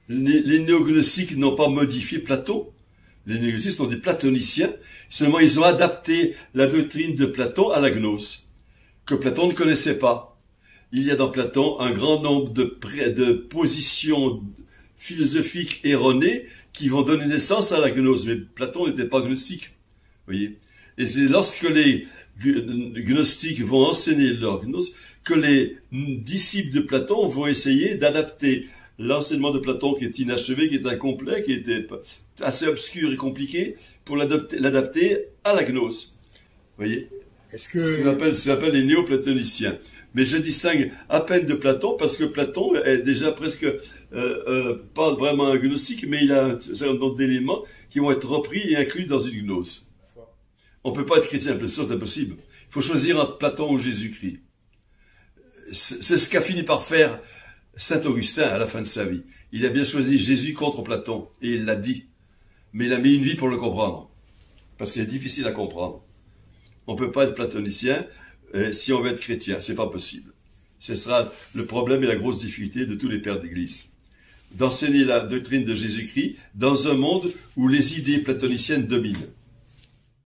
Les néognostiques n'ont pas modifié Platon. Les néognostiques sont des platoniciens. Seulement, ils ont adapté la doctrine de Platon à la gnose, que Platon ne connaissait pas. Il y a dans Platon un grand nombre de positions philosophiques erronées qui vont donner naissance à la gnose. Mais Platon n'était pas gnostique. Voyez. Et c'est lorsque les gnostiques vont enseigner leur gnose que les disciples de Platon vont essayer d'adapter l'enseignement de Platon, qui est inachevé, qui est incomplet, qui était assez obscur et compliqué, pour l'adapter à la gnose. Vous voyez? Ça s'appelle les néoplatoniciens. Mais je distingue à peine de Platon, parce que Platon est déjà presque pas vraiment un gnostique, mais il a un certain nombre d'éléments qui vont être repris et inclus dans une gnose. On ne peut pas être chrétien, c'est impossible. Il faut choisir entre Platon ou Jésus-Christ. C'est ce qu'a fini par faire Saint Augustin à la fin de sa vie. Il a bien choisi Jésus contre Platon, et il l'a dit. Mais il a mis une vie pour le comprendre. Parce que c'est difficile à comprendre. On ne peut pas être platonicien si on veut être chrétien. C'est pas possible. Ce sera le problème et la grosse difficulté de tous les pères d'église. D'enseigner la doctrine de Jésus-Christ dans un monde où les idées platoniciennes dominent.